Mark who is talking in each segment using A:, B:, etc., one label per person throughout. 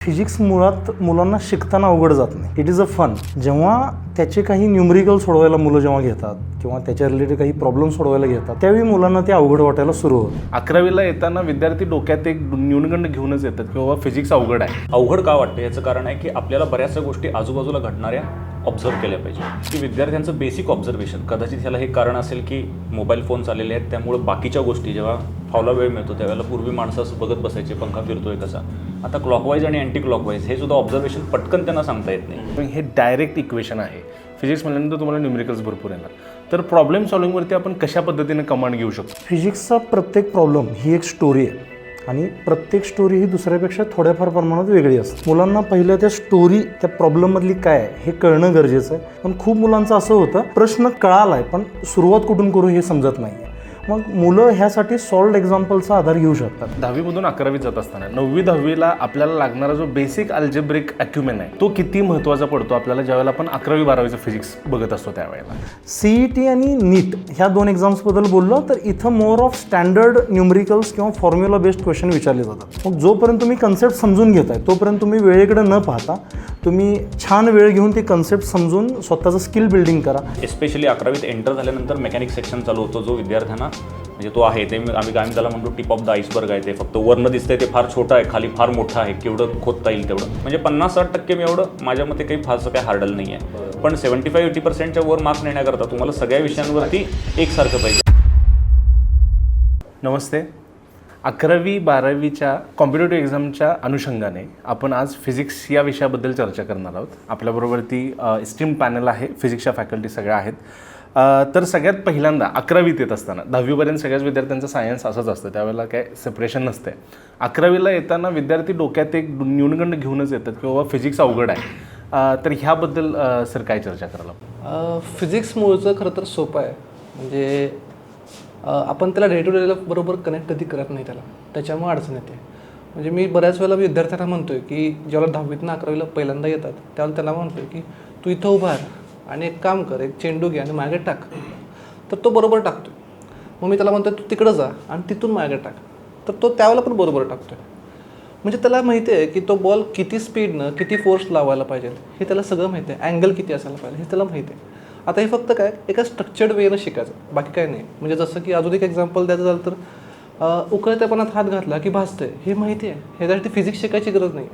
A: Physics मुळात मुलांना शिकताना अवघड जात नाही. It is a fun. जेव्हा त्याचे काही न्यूमरिकल सोडवायला मुलं जेव्हा घेतात किंवा त्याच्या रिलेटेड काही प्रॉब्लेम सोडवायला घेतात त्यावेळी मुलांना ते अवघड वाटायला सुरू होतं.
B: 11वीला येताना विद्यार्थी डोक्यात एक न्यूनगंड घेऊनच येतात की बाबा फिजिक्स अवघड आहे.
C: अवघड का वाटतं याचं कारण आहे की आपल्याला बऱ्याचशा गोष्टी आजूबाजूला घडणाऱ्या ऑब्झर्व केल्या पाहिजे की विद्यार्थ्यांचं बेसिक ऑब्झर्वेशन. कदाचित ह्याला हे कारण असेल की मोबाईल फोन आलेले आहेत त्यामुळे बाकीच्या गोष्टी जेव्हा फावला वेळ मिळतो त्यावेळेला पूर्वी माणसं असं बघत बसायचे पंखा फिरतोय कसा. आता क्लॉकवाईज आणि अँटी क्लॉकवाईज हे सुद्धा ऑब्झर्वेशन पटकन त्यांना सांगता येत नाही.
B: पण हे डायरेक्ट इक्वेशन आहे. फिजिक्स म्हणल्यानंतर तुम्हाला न्यूमेरिकल्स भरपूर येणार. तर प्रॉब्लेम सॉल्विंगवरती आपण कशा पद्धतीने कमांड घेऊ शकतो.
A: फिजिक्सचा प्रत्येक प्रॉब्लेम ही एक स्टोरी आहे आणि प्रत्येक स्टोरी ही दुसऱ्यापेक्षा थोड्याफार प्रमाणात वेगळी असते. मुलांना पहिल्या त्या स्टोरी त्या प्रॉब्लेममधली काय आहे हे कळणं गरजेचं आहे. पण खूप मुलांचं असं होतं प्रश्न कळाला आहे पण सुरुवात कुठून करू हे समजत नाही आहे. मग मुलं ह्यासाठी सॉल्ड एक्झाम्पलचा आधार घेऊ शकतात.
B: 10वीमधून 11वीत जात असताना 9वी 10वीला आपल्याला लागणारा जो बेसिक अल्जेब्रिक अक्युमेन आहे तो किती महत्त्वाचा पडतो आपल्याला ज्यावेळेला आपण 11वी 12वीचं फिजिक्स बघत असतो त्यावेळेला.
A: CET आणि नीट ह्या दोन एक्झाम्सबद्दल बोललो तर इथं मोर ऑफ स्टँडर्ड न्यूमरिकल्स किंवा फॉर्म्युला बेस्ड क्वेश्चन विचारले जातात. मग जोपर्यंत तुम्ही कन्सेप्ट समजून घेताय तोपर्यंत तुम्ही वेळेकडे न पाहता तुम्ही छान वेळ घेऊन ते कन्सेप्ट समजून स्वतःचं स्किल बिल्डिंग करा.
C: एस्पेशली 11वीत एंटर झाल्यानंतर मेकॅनिक सेक्शन चालू होतो जो विद्यार्थ्यांना म्हणजे तो आहे ते आम्ही त्याला म्हणतो टिप ऑफ द आईसबर्ग आहे. ते फक्त वरनं दिसतंय ते फार छोटं आहे खाली फार मोठं आहे केवढं खोदता येईल तेवढं. म्हणजे 50-60% मी एवढं माझ्या मते काही फारसं काही हार्डल नाही आहे. पण 75-80%च्या वर मार्क्स नेण्याकरता तुम्हाला सगळ्या विषयांवरती एकसारखं पाहिजे.
B: नमस्ते. 11वी 12वीच्या कॉम्पिटेटिव्ह एक्झामच्या अनुषंगाने आपण आज फिजिक्स या विषयाबद्दल चर्चा करणार आहोत. आपल्याबरोबरती इस्टीम पॅनल आहे. फिजिक्सच्या फॅकल्टी सगळ्या आहेत. तर सगळ्यात पहिल्यांदा 11वीत येत असताना 10वीपर्यंत सगळ्याच विद्यार्थ्यांचं सायन्स असंच असतं त्यावेळेला काय सेपरेशन नसते. 11वीला येताना विद्यार्थी डोक्यात एक न्यूनगंड घेऊनच येतात की बाबा फिजिक्स अवघड आहे. तर ह्याबद्दल सर काय चर्चा करायला.
D: फिजिक्स मूळचं खरं तर सोपं आहे. म्हणजे आपण त्याला डे टू डे बरोबर कनेक्ट कधी करत नाही त्याच्यामुळे अडचण येते. म्हणजे मी बऱ्याच वेळेला विद्यार्थ्यांना म्हणतो आहे की जेव्हा 10वीतनं 11वीला पहिल्यांदा येतात त्यावेळेला त्याला म्हणतो आहे की तू इथं उभा आणि एक काम कर एक चेंडू घे आणि मागे टाक. तर तो बरोबर टाकतो. मग मी त्याला म्हणतो तू तिकडं जा आणि तिथून मागे टाक. तर तो त्यावेळेला पण बरोबर टाकतो आहे. म्हणजे त्याला माहिती आहे की तो बॉल किती स्पीडनं किती फोर्स लावायला पाहिजे हे त्याला सगळं माहिती आहे. अँगल किती असायला पाहिजे हे त्याला माहिती आहे. आता हे फक्त काय एका स्ट्रक्चर्ड वेनं शिकायचं बाकी काय नाही. म्हणजे जसं की अजून एक एक्झाम्पल द्यायचं झालं तर उकळत्यापणात हात घातला की भाजतंय हे माहिती आहे. ह्याच्यासाठी फिजिक्स शिकायची गरज नाही.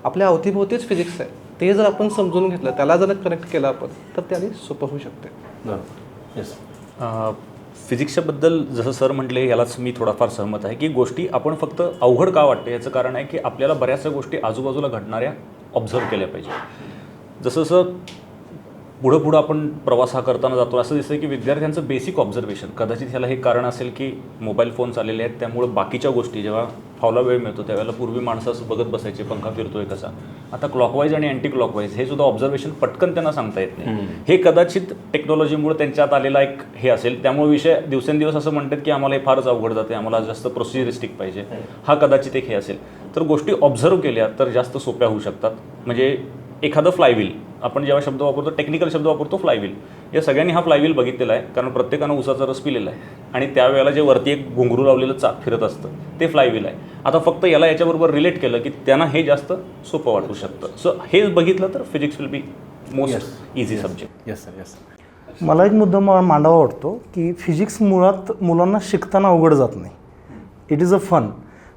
D: आपल्या अवतीभोवतीच फिजिक्स आहे. ते जर आपण समजून घेतलं त्याला जर कनेक्ट केलं आपण तर ते आधी सोपं होऊ शकते.
B: येस.
C: फिजिक्सच्याबद्दल जसं सर म्हटले यालाच मी थोडाफार सहमत आहे की गोष्टी आपण फक्त अवघड का वाटते याचं कारण आहे की आपल्याला बऱ्याचशा गोष्टी आजूबाजूला घडणाऱ्या ऑब्झर्व केल्या पाहिजे. जसं पुढं आपण प्रवास हा करताना जातो असं दिसतं की विद्यार्थ्यांचं बेसिक ऑब्झर्वेशन. कदाचित ह्याला हे कारण असेल की मोबाईल फोन आलेले आहेत त्यामुळे बाकीच्या गोष्टी जेव्हा फावला वेळ मिळतो त्यावेळेला पूर्वी माणसं असं बघत बसायचे पंखा फिरतोय कसा. आता क्लॉकवाईज आणि अँटी क्लॉकवाईज हे सुद्धा ऑब्झर्वेशन पटकन त्यांना सांगता येत नाही. हे कदाचित टेक्नॉलॉजीमुळे त्यांच्यात आलेला एक हे असेल. त्यामुळे विषय दिवसेंदिवस असं म्हणतात की आम्हाला हे फारच अवघड जाते आम्हाला जास्त प्रोसिजरिस्टिक पाहिजे. हा कदाचित एक हे असेल. तर गोष्टी ऑब्झर्व केल्या तर जास्त सोप्या होऊ शकतात. म्हणजे एखादं फ्लायव्हील आपण जेव्हा शब्द वापरतो टेक्निकल शब्द वापरतो फ्लायव्हील. या सगळ्यांनी हा फ्लायव्हील बघितलेला आहे कारण प्रत्येकानं उसाचा रस पिलेला आहे आणि त्यावेळेला जे वरती एक घुंगरू लावलेलं चाक फिरत असतं ते फ्लायव्हील आहे. आता फक्त याला याच्याबरोबर रिलेट केलं की त्यांना हे जास्त सोपं वाटू शकतं. सो हे बघितलं तर physics will be most easy subject.
B: Yes sir. Yes.
A: मला एक मुद्दा मांडावा वाटतो की फिजिक्स मुळात मुलांना शिकताना अवघड जात नाही. It is a fun.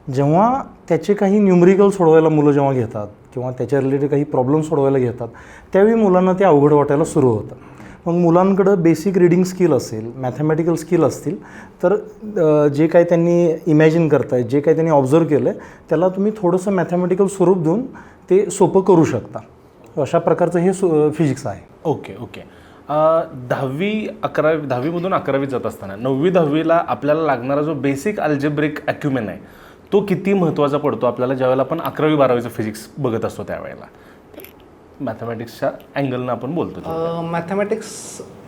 A: जेव्हा त्याचे काही न्यूमरिकल सोडवायला मुलं जेव्हा घेतात किंवा त्याच्या रिलेटेड काही प्रॉब्लेम सोडवायला घेतात त्यावेळी मुलांना ते अवघड वाटायला सुरू होतं. मग मुलांकडं बेसिक रीडिंग स्किल असेल मॅथमॅटिकल स्किल असतील तर जे काही त्यांनी इमॅजिन करताय जे काही त्यांनी ऑब्झर्व केलं आहे त्याला तुम्ही थोडंसं मॅथमॅटिकल स्वरूप देऊन ते सोपं करू शकता. अशा प्रकारचं हे फिजिक्स आहे.
B: ओके. 10वीमधून 11वीत जात असताना 9वी 10वीला आपल्याला लागणारा जो बेसिक अल्जेब्रिक अक्युमेन आहे तो किती महत्त्वाचा पडतो आपल्याला ज्यावेळेला आपण 11वी 12वीचं फिजिक्स बघत असतो त्यावेळेला. मॅथमॅटिक्सच्या अँगलनं आपण बोलतो.
D: मॅथमॅटिक्स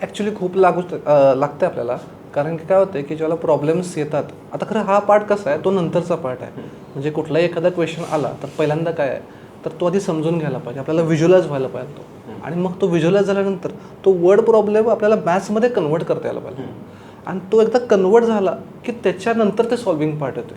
D: ॲक्च्युली खूप लागते आपल्याला. कारण की काय होतं की जेव्हा प्रॉब्लेम्स येतात आता खरं हा पार्ट कसा आहे तो नंतरचा पार्ट आहे. म्हणजे कुठलाही एखादा क्वेश्चन आला तर पहिल्यांदा काय आहे तर तो आधी समजून घ्यायला पाहिजे. आपल्याला व्हिज्युअलाइज व्हायला पाहिजे तो. आणि मग तो व्हिज्युअलाइज झाल्यानंतर तो वर्ड प्रॉब्लेम आपल्याला मॅथ्समध्ये कन्वर्ट करता यायला पाहिजे. आणि तो एकदा कन्वर्ट झाला की त्याच्यानंतर ते सॉल्विंग पार्ट येतो.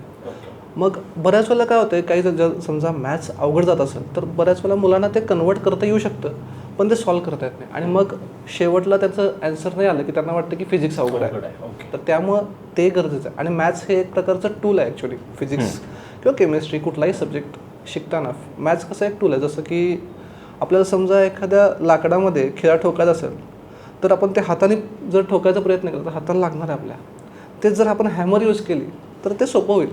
D: मग बऱ्याच वेळेला काय होतं काही समजा मॅथ्स अवघड जात असेल तर बऱ्याच वेळेला मुलांना ते कन्वर्ट करता येऊ शकतं पण ते सॉल्व्ह करता येत नाही आणि मग शेवटला त्याचं ॲन्सर नाही आलं की त्यांना वाटतं की फिजिक्स अवघड आहे. तर त्यामुळं ते गरजेचं आहे आणि मॅथ्स हे एक प्रकारचं टूल आहे ॲक्च्युली. फिजिक्स किंवा केमिस्ट्री कुठलाही सब्जेक्ट शिकताना मॅथ्स कसं एक टूल आहे. जसं की आपल्याला समजा एखाद्या लाकडामध्ये खिळा ठोकायचा असेल तर आपण ते हाताने जर ठोकायचा प्रयत्न केला तर हाताला लागणार आहे आपल्या. तेच जर आपण हॅमर यूज केली तर ते सोपं होईल.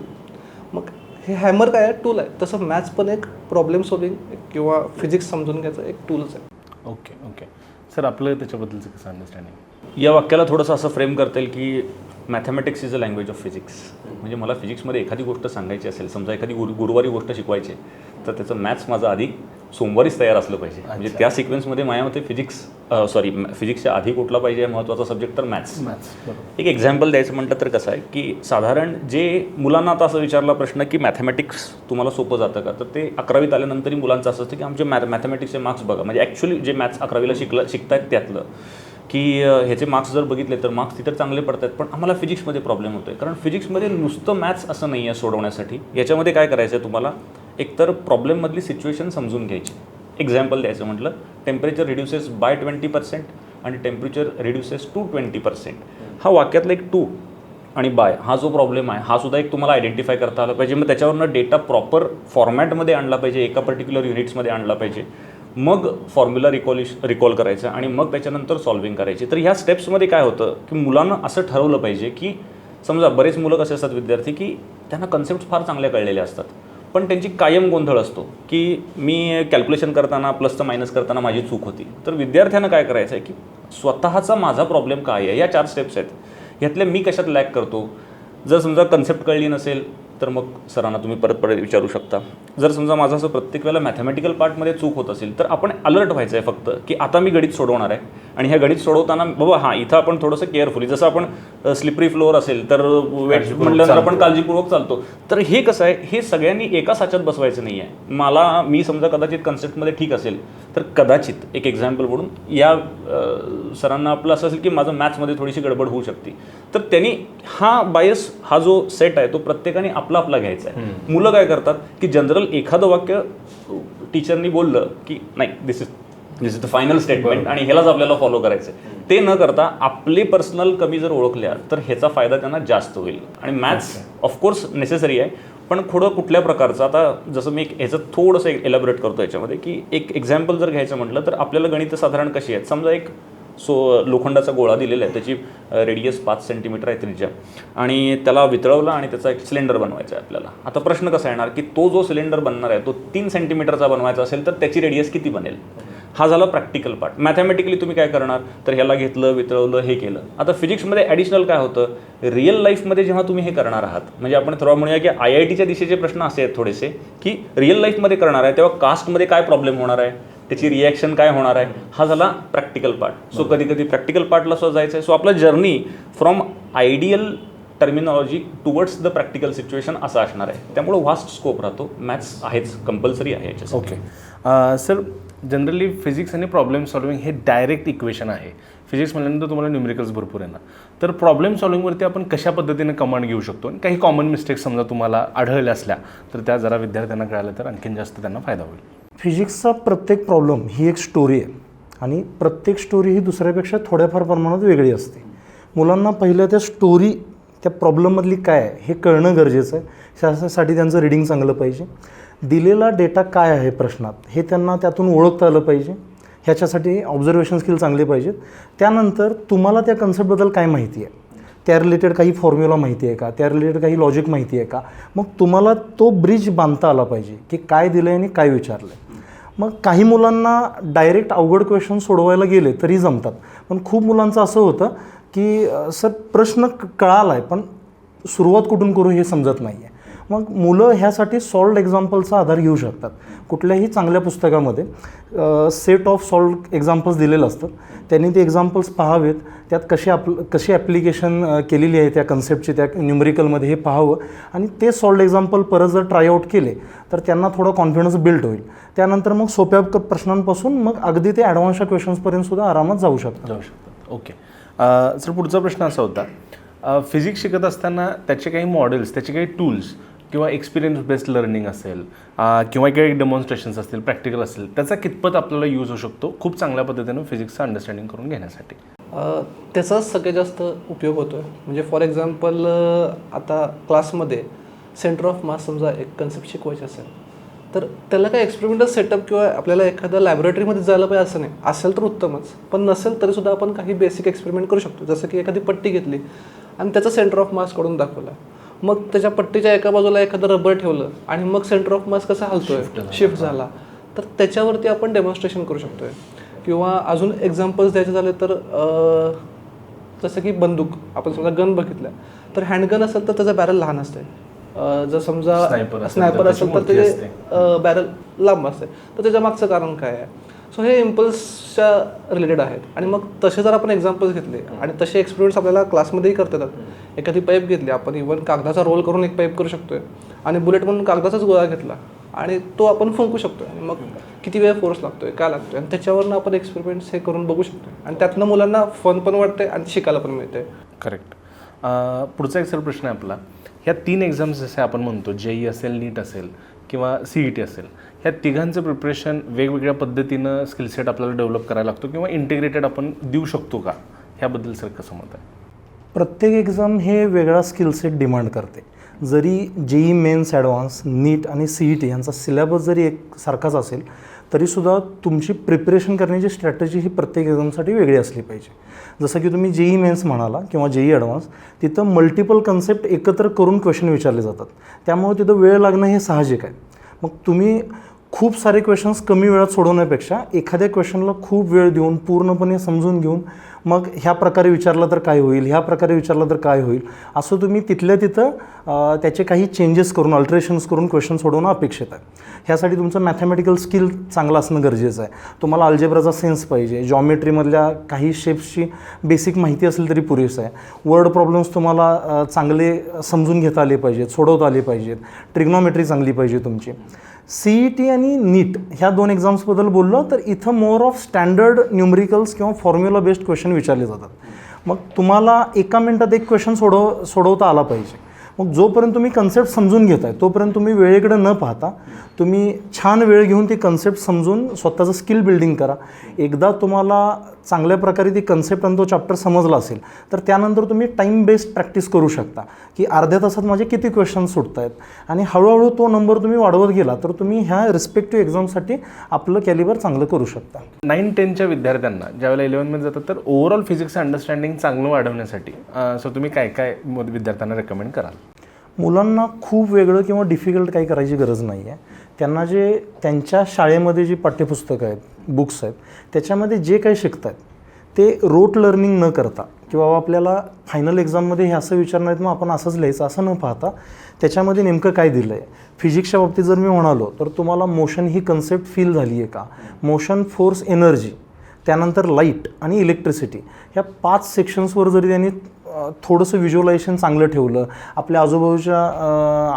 D: मग हे हॅमर काय आहे टूल आहे तसं मॅथ्स पण एक प्रॉब्लेम सॉल्विंग किंवा फिजिक्स समजून घ्यायचं एक टूलच आहे.
B: ओके ओके सर आपलं त्याच्याबद्दलचं कसं अंडरस्टँडिंग?
C: या वाक्याला थोडंसं असं फ्रेम करता येईल की mathematics is a language of physics. म्हणजे मला फिजिक्समध्ये एखादी गोष्ट सांगायची असेल समजा एखादी गुरुवारी गोष्ट शिकवायची तर त्याचं मॅथ्स माझं आधी सोमवारीच तयार असलं पाहिजे. म्हणजे त्या सिक्वेन्समध्ये माझ्या मते फिजिक्सच्या आधी कुठला पाहिजे महत्त्वाचा सब्जेक्ट तर मॅथ्स. एक एक्झाम्पल द्यायचं म्हटलं तर कसं आहे की साधारण जे मुलांना आता असं विचारला प्रश्न की मॅथमॅटिक्स तुम्हाला सोपं जातं का तर ते 11वीत आल्यानंतरही मुलांचं असं असतं की आमचे मॅथमॅटिक्सचे मार्क्स बघा. म्हणजे ॲक्च्युली जे मॅथ्स 11वीला शिकतायत त्यातलं की ह्याचे मार्क्स जर बघितले तर मार्क्स तिथं चांगले पडतात पण आम्हाला फिजिक्समध्ये प्रॉब्लेम होतो आहे. कारण फिजिक्समध्ये नुसतं मॅथ्स असं नाही आहे सोडवण्यासाठी. याच्यामध्ये काय करायचं आहे तुम्हाला एकतर प्रॉब्लेममधली सिच्युएशन समजून घ्यायची. एक्झाम्पल द्यायचं म्हटलं टेम्परेचर रिड्युसेस बाय 20% आणि टेम्परेचर रिड्युसेस टू 20%. हा वाक्यातला एक टू आणि बाय हा जो प्रॉब्लेम आहे हा सुद्धा एक तुम्हाला आयडेंटिफाय करता आला पाहिजे. मग त्याच्यावरनं डेटा प्रॉपर फॉर्मॅटमध्ये आणला पाहिजे एका पर्टिक्युलर युनिट्समध्ये आणला पाहिजे. मग फॉर्म्युला रिकॉल करायचं आणि मग त्याच्यानंतर सॉल्विंग करायची. तर ह्या स्टेप्समध्ये काय होतं की मुलांना असं ठरवलं पाहिजे की समजा बरेच मुलं कसे असतात विद्यार्थी की त्यांना कन्सेप्ट फार चांगल्या कळलेल्या असतात पण त्यांची कायम गोंधळ असतो की मी कॅल्क्युलेशन करताना प्लसचं मायनस करताना माझी चूक होती. तर विद्यार्थ्यांना काय करायचं आहे की स्वतःचा माझा प्रॉब्लेम काय आहे या 4 स्टेप्स आहेत ह्यातले मी कशात लॅक करतो. जर समजा कन्सेप्ट कळली नसेल तर मग सरांना तुम्ही परत विचारू शकता. जर समजा माझं असं प्रत्येक वेळेला मॅथमॅटिकल पार्टमध्ये चूक होत असेल तर आपण अलर्ट व्हायचं आहे फक्त की आता मी गणित सोडवणार आहे आणि ह्या गणित सोडवताना बाबा हां इथं आपण थोडंसं केअरफुली जसं आपण स्लिपरी फ्लोअर असेल तर वेट म्हटल्यानंतर आपण काळजीपूर्वक चालतो. तर हे कसं आहे हे सगळ्यांनी एका साच्यात बसवायचं नाही आहे. मी समजा कदाचित कन्सेप्टमध्ये ठीक असेल तर कदाचित एक एक्झाम्पल म्हणून या सरांना आपलं असं असेल की माझं मॅथ्समध्ये थोडीशी गडबड होऊ शकते तर त्यांनी हा बायस हा जो सेट आहे तो प्रत्येकाने आपला घ्यायचा आहे. मुलं काय करतात की जनरल एखादं वाक्य टीचरनी बोललं की नाही दिस इज द फायनल स्टेटमेंट आणि ह्यालाच आपल्याला फॉलो करायचं आहे. ते न करता आपले पर्सनल कमी जर ओळखल्या तर ह्याचा फायदा त्यांना जास्त होईल. आणि मॅथ्स ऑफकोर्स नेसेसरी आहे पण थोडं कुठल्या प्रकारचं आता जसं मी ह्याचं थोडंसं एलॅबोरेट करतो याच्यामध्ये की एक एक्झाम्पल जर घ्यायचं म्हटलं तर आपल्याला गणितं साधारण कशी आहेत. समजा एक लोखंडाचा गोळा दिलेला आहे त्याची रेडियस 5 सेंटीमीटर आहे त्रिज्या आणि त्याला वितळवला आणि त्याचा एक सिलेंडर बनवायचा आहे आपल्याला. आता प्रश्न कसा येणार की तो जो सिलेंडर बनणार आहे तो 3 सेंटीमीटरचा बनवायचा असेल तर त्याची रेडियस किती बनेल. हा झाला प्रॅक्टिकल पार्ट. मॅथमॅटिकली तुम्ही काय करणार तर ह्याला घेतलं वितळवलं हे केलं. आता फिजिक्समध्ये ॲडिशनल काय होतं रिअल लाईफमध्ये जेव्हा तुम्ही हे करणार आहात म्हणजे आपण थोडं म्हणूया की IITच्या दिशेचे प्रश्न असे आहेत थोडेसे की रिअल लाईफमध्ये करणार आहे तेव्हा कास्टमध्ये काय प्रॉब्लेम होणार आहे त्याची रिॲक्शन काय होणार आहे हा झाला प्रॅक्टिकल पार्ट. सो कधी कधी प्रॅक्टिकल पार्टला सुद्धा जायचं आहे. सो आपला journey from ideal terminology towards the practical situation असं असणार आहे. त्यामुळे व्हास्ट स्कोप राहतो. मॅथ्स आहेच कंपल्सरी आहे याच्यासाठी.
B: ओके सर जनरली फिजिक्स आणि प्रॉब्लेम सॉल्विंग हे डायरेक्ट इक्वेशन आहे. फिजिक्स म्हटल्यानंतर तुम्हाला न्यूमेरिकल्स भरपूर येणार तर प्रॉब्लेम सॉल्विंगवरती आपण कशा पद्धतीने कमांड घेऊ शकतो आणि काही कॉमन मिस्टेक्स समजा तुम्हाला आढळल्या असल्या तर त्या जरा विद्यार्थ्यांना कळाल्या तर आणखीन जास्त त्यांना फायदा होईल.
A: फिजिक्सचा प्रत्येक प्रॉब्लेम ही एक स्टोरी आहे आणि प्रत्येक स्टोरी ही दुसऱ्यापेक्षा थोड्याफार प्रमाणात वेगळी असते. मुलांना पहिलं त्या स्टोरी त्या प्रॉब्लेममधली काय आहे हे कळणं गरजेचं आहे. त्यासाठी त्यांचं रीडिंग चांगलं पाहिजे. दिलेला डेटा काय आहे प्रश्नात हे त्यांना त्यातून ओळखता आलं पाहिजे. ह्याच्यासाठी ऑब्झर्वेशन स्किल चांगले पाहिजेत. त्यानंतर तुम्हाला त्या कन्सेप्टबद्दल काय माहिती आहे त्या रिलेटेड काही फॉर्म्युला माहिती आहे का त्या रिलेटेड काही लॉजिक माहिती आहे का मग तुम्हाला तो ब्रिज बांधता आला पाहिजे की काय दिलं आहे आणि काय विचारलं आहे. मग काही मुलांना डायरेक्ट अवघड क्वेश्चन सोडवायला गेले तरी जमतात पण खूप मुलांचं असं होतं की सर प्रश्न कळाला आहे पण सुरुवात कुठून करू हे समजत नाही आहे. मग मुलं ह्यासाठी सॉल्व्ड एक्झाम्पलचा आधार घेऊ शकतात. कुठल्याही चांगल्या पुस्तकामध्ये सेट ऑफ सॉल्व्ड एक्झाम्पल्स दिलेलं असतं. त्यांनी ते एक्झाम्पल्स पाहावेत त्यात कशी ॲप्लिकेशन केलेली आहे त्या कन्सेप्टची त्या न्यूमरिकलमध्ये हे पाहावं आणि ते सॉल्व्ड एक्झाम्पल परत जर ट्रायआउट केले तर त्यांना थोडा कॉन्फिडन्स बिल्ड होईल. त्यानंतर मग सोप्या प्रश्नांपासून मग अगदी ते ॲडव्हान्सच्या क्वेश्चन्सपर्यंत सुद्धा आरामात जाऊ शकतात.
B: ओके सर पुढचा प्रश्न असा होता फिजिक्स शिकत असताना त्याचे काही मॉडेल्स त्याचे काही टूल्स किंवा एक्सपिरियन्स बेस्ड लर्निंग असेल किंवा काही डेमॉन्स्ट्रेशन्स असतील, प्रॅक्टिकल असेल, त्याचा कितपत आपल्याला यूज होऊ शकतो खूप चांगल्या पद्धतीनं फिजिक्सचं अंडरस्टँडिंग करून घेण्यासाठी?
D: त्याचाच सगळ्यात जास्त उपयोग होतो आहे. म्हणजे फॉर एक्झाम्पल आता क्लासमध्ये सेंटर ऑफ मास समजा एक कन्सेप्ट शिकवायची असेल, तर त्याला काय एक्सपेरिमेंटल सेटअप किंवा आपल्याला एखाद्या लॅबोरेटरीमध्ये जायला पाहिजे असं नाही. असेल तर उत्तमच, पण नसेल तरीसुद्धा आपण काही बेसिक एक्सपेरिमेंट करू शकतो. जसं की एखादी पट्टी घेतली आणि त्याचा सेंटर ऑफ मास काढून दाखवला, मग त्याच्या पट्टीच्या एका बाजूला एखादं रबर ठेवलं आणि मग सेंटर ऑफ मास कसा हलतोय, शिफ्ट झाला, तर त्याच्यावरती आपण डेमॉन्स्ट्रेशन करू शकतोय. किंवा अजून एक्झाम्पल्स द्यायचे झाले तर जसं की बंदूक, आपण समजा गन बघितल्या तर हँडगन असेल तर त्याचं बॅरल लहान असते. जर समजा स्नायपर असेल तर त्याचे बॅरल लांब असते. तर त्याच्या मागचं कारण काय आहे? सो हे इम्पल्सच्या रिलेटेड आहेत. आणि मग तसे जर आपण एक्झाम्पल्स घेतले आणि तसे एक्सपेरिमेंट्स आपल्याला क्लासमध्येही करता येतात. एखादी पाईप घेतली आपण, इव्हन कागदाचा रोल करून एक पाईप करू शकतोय आणि बुलेट म्हणून कागदाचाच गोळा घेतला आणि तो आपण फुंकू शकतो आणि मग किती वेळ फोर्स लागतोय, काय लागतोय, आणि त्याच्यावरनं आपण एक्सपेरिमेंट्स हे करून बघू शकतो. आणि त्यातनं मुलांना फन पण वाटते आणि शिकायला पण मिळते.
B: करेक्ट. पुढचा एक सर प्रश्न आहे आपला. ह्या 3 एक्झाम्स जसे आपण म्हणतो, JEE असेल, नीट असेल किंवा CET असेल, ह्या तिघांचं प्रिपरेशन वेगवेगळ्या पद्धतीनं स्किलसेट आपल्याला डेव्हलप करायला लागतो किंवा इंटिग्रेटेड आपण देऊ शकतो का? ह्याबद्दल सर कसं मत आहे?
A: प्रत्येक एक्झाम हे वेगळा स्किलसेट डिमांड करते. जरी JEE मेन्स, ॲडव्हान्स, नीट आणि CET यांचा सिलेबस जरी एक सारखाच असेल तरीसुद्धा तुमची प्रिपरेशन करण्याची स्ट्रॅटेजी ही प्रत्येक एक्झामसाठी वेगळी असली पाहिजे. जसं की तुम्ही JEE मेन्स म्हणाला किंवा JEE ॲडव्हान्स, तिथं मल्टिपल कन्सेप्ट एकत्र करून क्वेश्चन विचारले जातात. त्यामुळे तिथं वेळ लागणं हे साहजिक आहे. मग तुम्ही खूप सारे क्वेश्चन्स कमी वेळात सोडवण्यापेक्षा एखाद्या क्वेश्चनला खूप वेळ देऊन पूर्णपणे समजून घेऊन मग ह्या प्रकारे विचारलं तर काय होईल, ह्या प्रकारे विचारलं तर काय होईल, असं तुम्ही तिथल्या तिथं त्याचे काही चेंजेस करून, अल्टरेशन्स करून क्वेश्चन सोडवणं अपेक्षित आहे. ह्यासाठी तुमचं मॅथमॅटिकल स्किल चांगलं असणं गरजेचं आहे. तुम्हाला अल्जेब्राचा सेन्स पाहिजे, जॉमेट्रीमधल्या काही शेप्सची बेसिक माहिती असेल तरी पुरेसं आहे. वर्ड प्रॉब्लेम्स तुम्हाला चांगले समजून घेता आले पाहिजेत, सोडवता आले पाहिजेत, ट्रिग्नॉमेट्री चांगली पाहिजे तुमची. CET आणि नीट ह्या 2 एक्झाम्सबद्दल बोललो तर इथं मोर ऑफ स्टँडर्ड न्यूमरिकल्स किंवा फॉर्म्युला बेस्ड क्वेश्चन विचारले जातात. मग तुम्हाला एका मिनटात एक क्वेश्चन सोडवता आला पाहिजे. मग जोपर्यंत तुम्ही कन्सेप्ट समजून घेताय तोपर्यंत तुम्ही वेळेकडे न पाहता तुम्ही छान वेळ घेऊन ती कन्सेप्ट समजून स्वतःचं स्किल बिल्डिंग करा. एकदा तुम्हाला चांगल्या प्रकारे ती कन्सेप्ट आणि तो चॅप्टर समजला असेल तर त्यानंतर तुम्ही टाईम बेस्ड प्रॅक्टिस करू शकता की अर्ध्या तासात माझे किती क्वेश्चन सुटत आहेत, आणि हळूहळू तो नंबर तुम्ही वाढवत गेला तर तुम्ही ह्या रिस्पेक्टिव्ह एक्झामसाठी आपलं कॅलिबर चांगलं करू शकता.
B: 9-10च्या विद्यार्थ्यांना ज्यावेळेला 11मध्ये जातात तर ओव्हरऑल फिजिक्सचं अंडरस्टँडिंग चांगलं वाढवण्यासाठी सो तुम्ही काय काय विद्यार्थ्यांना रेकमेंड कराल?
A: मुलांना खूप वेगळं किंवा डिफिकल्ट काही करायची गरज नाही आहे. त्यांना जे त्यांच्या शाळेमध्ये जी पाठ्यपुस्तकं आहेत, बुक्स आहेत, त्याच्यामध्ये जे काही शिकत आहेत ते रोट लर्निंग न करता किंवा आपल्याला फायनल एक्झाममध्ये हे असं विचारणार आहेत मग आपण असंच लिहायचं असं न पाहता त्याच्यामध्ये नेमकं काय दिलं आहे. फिजिक्सच्या बाबतीत जर मी म्हणालो तर तुम्हाला मोशन ही कन्सेप्ट फील झाली आहे का, मोशन, फोर्स, एनर्जी, त्यानंतर लाईट आणि इलेक्ट्रिसिटी, ह्या 5 सेक्शन्सवर जरी त्यांनी थोडंसं व्हिज्युअलायझेशन चांगलं ठेवलं, आपल्या आजूबाजूच्या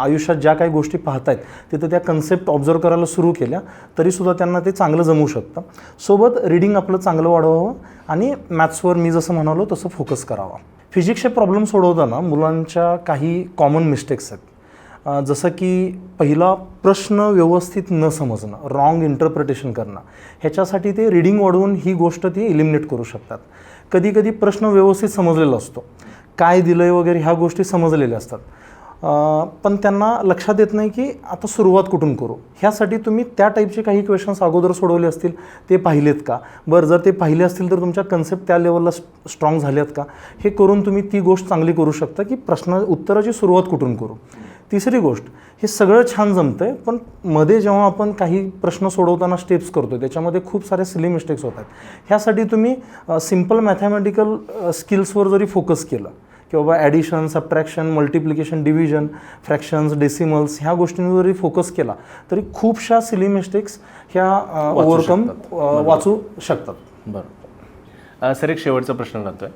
A: आयुष्यात ज्या काही गोष्टी पाहत आहेत तिथं त्या कन्सेप्ट ऑब्झर्व करायला सुरू केल्या तरीसुद्धा त्यांना ते चांगलं जमू शकतं. सोबत रीडिंग आपलं चांगलं वाढवावं आणि मॅथ्सवर मी जसं म्हणालो तसं फोकस करावा. फिजिक्सचे प्रॉब्लेम सोडवताना मुलांच्या काही कॉमन मिस्टेक्स आहेत. जसं की पहिला प्रश्न व्यवस्थित न समजणं, रॉंग इंटरप्रिटेशन करणं, ह्याच्यासाठी ते रीडिंग वाढवून ही गोष्ट ती एलिमिनेट करू शकतात. कधी कधी प्रश्न व्यवस्थित समजलेला असतो, काय दिलं आहे वगैरे ह्या गोष्टी समजलेल्या असतात, पण त्यांना लक्षात येत नाही की आता सुरुवात कुठून करू. ह्यासाठी तुम्ही त्या टाईपचे काही क्वेश्चन्स अगोदर सोडवले असतील ते पाहिलेत का, बरं जर ते पाहिले असतील तर तुमच्या कन्सेप्ट त्या लेवलला स्ट्रॉंग झाल्यात का, हे करून तुम्ही ती गोष्ट चांगली करू शकता की उत्तराची सुरुवात कुठून करू. तिसरी गोष्ट, हे सगळं छान जमतं आहे पण मध्ये जेव्हा आपण काही प्रश्न सोडवताना स्टेप्स करतो त्याच्यामध्ये खूप सारे सिली मिस्टेक्स होतात. ह्यासाठी तुम्ही सिम्पल मॅथमॅटिकल स्किल्सवर जरी फोकस केलं की बाबा addition, subtraction, multiplication, division, fractions, decimals ह्या गोष्टींवर जरी फोकस केला तरी खूपशा सिली मिस्टेक्स ह्या वाचू शकतात.
B: बरं सर, एक शेवटचा प्रश्न राहतोय.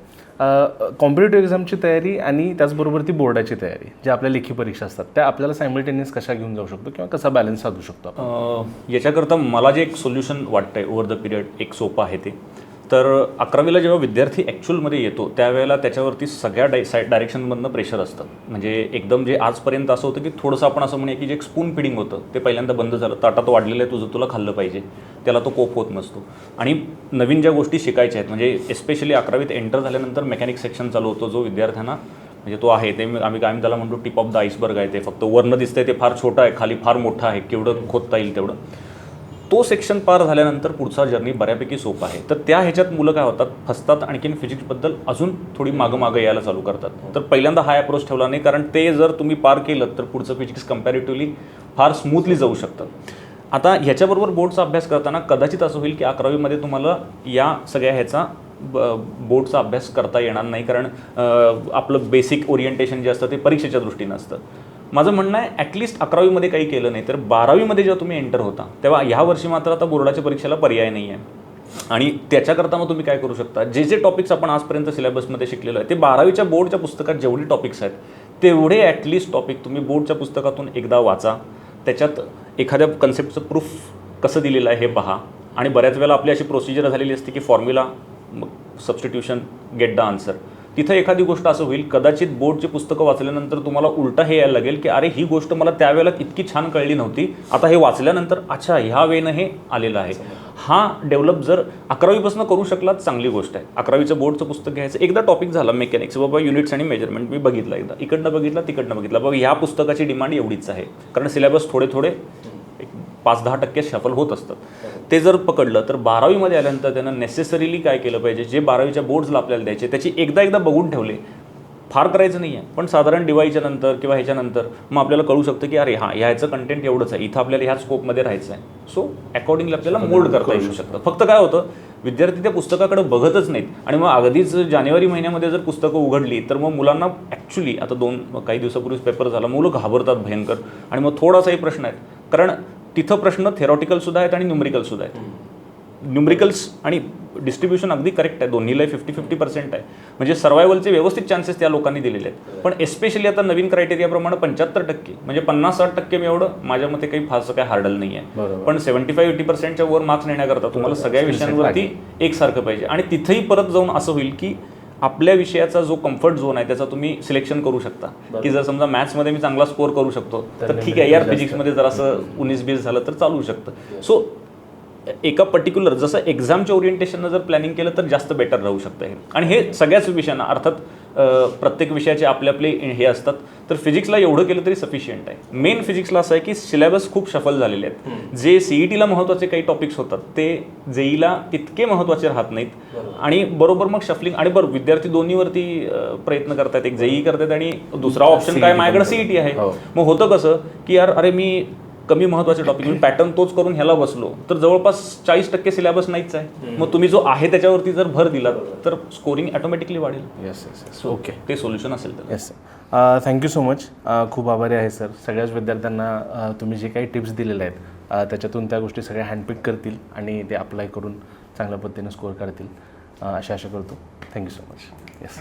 B: कॉम्पिटेटिव्ह एक्झामची तयारी आणि त्याचबरोबर ती बोर्डाची तयारी, ज्या आपल्या लेखी परीक्षा असतात, त्या आपल्याला सायमल्टेनियस कशा घेऊन जाऊ शकतो किंवा कसा बॅलन्स साधू शकतो?
C: याच्याकरता मला जे एक सोल्युशन वाटतं आहे ओव्हर द पिरियड, एक सोपं आहे ते, तर 11वीला जेव्हा विद्यार्थी ॲक्च्युअलमध्ये येतो त्यावेळेला त्याच्यावरती सगळ्या डायरेक्शनमधनं प्रेशर असतं. म्हणजे एकदम जे आजपर्यंत असं होतं की थोडंसं आपण असं म्हणूया की जे एक स्पून फिडिंग होतं ते पहिल्यांदा बंद झालं. ताटात वाढलेलं आहे तुझं, तुला खाल्लं पाहिजे, त्याला तो कोप होत नसतो. आणि नवीन ज्या गोष्टी शिकायच्या आहेत, म्हणजे एस्पेशली 11वीत एंटर झाल्यानंतर मेकॅनिक्स सेक्शन चालू होतो, जो विद्यार्थ्यांना म्हणजे तो आहे ते आम्ही त्याला म्हणतो टिप ऑफ द आईसबर्ग आहे. ते फक्त वरनं दिसतंय ते फार छोटं आहे, खाली फार मोठं आहे, केवढं खोदता येईल तेवढं. तो सेक्शन पार झाल्यानंतर पुढचा जर्नी बऱ्यापैकी सोपा आहे. तर त्या ह्याच्यात मुलं काय होतात, फसतात, आणखीन फिजिक्सबद्दल अजून थोडी मागं यायला चालू करतात. तर पहिल्यांदा हा अप्रोच ठेवला नाही, कारण ते जर तुम्ही पार केलं तर पुढचं फिजिक्स कम्पॅरेटिव्हली फार स्मूथली जाऊ शकतं. आता ह्याच्याबरोबर बोर्डचा अभ्यास करताना कदाचित असं होईल की 11वीमध्ये तुम्हाला या सगळ्या ह्याचा बोर्डचा अभ्यास करता येणार नाही, कारण आपलं बेसिक ओरिएंटेशन जे असतं ते परीक्षेच्या दृष्टीनं असतं. माझं म्हणणं आहे ॲटलिस्ट 11वीमध्ये काही केलं नाही तर 12वीमध्ये जेव्हा तुम्ही एंटर होता तेव्हा ह्या वर्षी मात्र आता बोर्डाच्या परीक्षेला पर्याय नाही आहे. आणि त्याच्याकरता मग तुम्ही काय करू शकता, जे टॉपिक्स आपण आजपर्यंत सिलेबसमध्ये शिकलेलो आहे ते 12वीच्या बोर्डच्या पुस्तकात जेवढे टॉपिक्स आहेत तेवढे ॲटलिस्ट टॉपिक तुम्ही बोर्डच्या पुस्तकातून एकदा वाचा. त्याच्यात एखाद्या कन्सेप्टचं प्रूफ कसं दिलेलं आहे हे पहा. आणि बऱ्याच वेळेला आपली अशी प्रोसिजर झालेली असते की formula, substitution, get the answer. तिथं एखादी गोष्ट असं होईल कदाचित बोर्डची पुस्तकं वाचल्यानंतर तुम्हाला उलटा हे यायला लागेल की अरे ही गोष्ट मला त्यावेळेला इतकी छान कळली नव्हती, आता हे वाचल्यानंतर अच्छा ह्या वेनं हे आलेलं आहे. हा डेव्हलप जर 11वीपासून करू शकलात चांगली गोष्ट आहे. 11वीचं बोर्डचं पुस्तक घ्यायचं, एकदा टॉपिक झाला मेकॅनिक्स, बाबा युनिट्स आणि मेजरमेंट मी बघितलं, एकदा इकडनं बघितलं तिकडनं बघितलं, बाबा ह्या पुस्तकाची डिमांड एवढीच आहे, कारण सिलेबस थोडे 5-10% शफल होत असतात. ते जर पकडलं तर 12वीमध्ये आल्यानंतर त्यानं नेसेसरीली काय केलं पाहिजे, जे 12वीच्या बोर्ड्सला आपल्याला द्यायचे त्याची एकदा बघून ठेवले. फार करायचं नाही आहे, पण साधारण दिवाळीच्या नंतर किंवा ह्याच्यानंतर मग आपल्याला कळू शकतं की अरे हां ह्याचं कंटेंट एवढंच आहे, इथं आपल्याला ह्या स्कोपमध्ये राहायचं आहे. सो अकॉर्डिंगली आपल्याला मोल्ड करता येऊ शकतं. फक्त काय होतं, विद्यार्थी त्या पुस्तकाकडे बघतच नाहीत आणि मग अगदीच जानेवारी महिन्यामध्ये जर पुस्तकं उघडली तर मग मुलांना ॲक्च्युली आता काही दिवसापूर्वीच पेपर झाला, मुलं घाबरतात भयंकर. आणि मग थोडासाही प्रश्न आहे, कारण तिथं प्रश्न थेरॉटिकलसुद्धा आहेत आणि न्यूमरिकलसुद्धा आहेत. न्यूमरिकल्स आणि डिस्ट्रीब्युशन अगदी करेक्ट आहे, दोन्हीला 50-50% आहे. म्हणजे सर्वायवलचे व्यवस्थित चान्सेस त्या लोकांनी दिलेले आहेत. पण एस्पेशली आता नवीन क्रायटेरियाप्रमाणे 75% म्हणजे 50-60% मी एवढं माझ्या मते काही फारसं काही हार्डल नाही आहे. पण 75-80%च्या वर मार्क्स नेण्याकरता तुम्हाला सगळ्या विषयांवरती एकसारखं पाहिजे. आणि तिथंही परत जाऊन असं होईल की आपल्या विषयाचा जो कम्फर्ट झोन आहे त्याचा तुम्ही सिलेक्शन करू शकता. की जर समजा मॅथ्समध्ये मी चांगला स्कोअर करू शकतो तर ठीक आहे यार, फिजिक्समध्ये जर असं 19-20 झालं तर चालू शकतं. सो एका पर्टिक्युलर जसं एक्झामच्या ओरिएंटेशननं जर प्लॅनिंग केलं तर जास्त बेटर राहू शकतं हे. आणि हे सगळ्याच विषयांना, अर्थात प्रत्येक विषयाचे आपले हे असतात. तर फिजिक्सला एवढं केलं तरी सफिशियंट आहे. मेन फिजिक्सला असं आहे की सिलेबस खूप शफल झालेले आहेत. जे CETला महत्त्वाचे काही टॉपिक्स होतात ते JEEला तितके महत्त्वाचे राहत नाहीत. आणि बरोबर मग शफलिंग, आणि बरोबर विद्यार्थी दोन्हीवरती प्रयत्न करतात, एक JEE करतात आणि दुसरा ऑप्शन काय माझ्याकडे CET आहे. मग होतं कसं की यार अरे मी कमी महत्त्वाचे टॉपिक मी पॅटर्न तोच करून ह्याला बसलो तर जवळपास 40% सिलेबस नाहीच आहे. मग तुम्ही जो आहे त्याच्यावरती जर भर दिलात तर स्कोरिंग ऑटोमॅटिकली वाढेल.
B: येस
C: ओके, ते सोल्युशन असेल तर.
B: Yes thank you so much. खूप आभारी आहे सर. सगळ्याच विद्यार्थ्यांना तुम्ही जे काही टिप्स दिलेल्या आहेत त्याच्यातून त्या गोष्टी सगळ्या हँडपिक करतील आणि ते अप्लाय करून चांगल्या पद्धतीने स्कोअर काढतील अशी आशा करतो. Thank you so much. येस.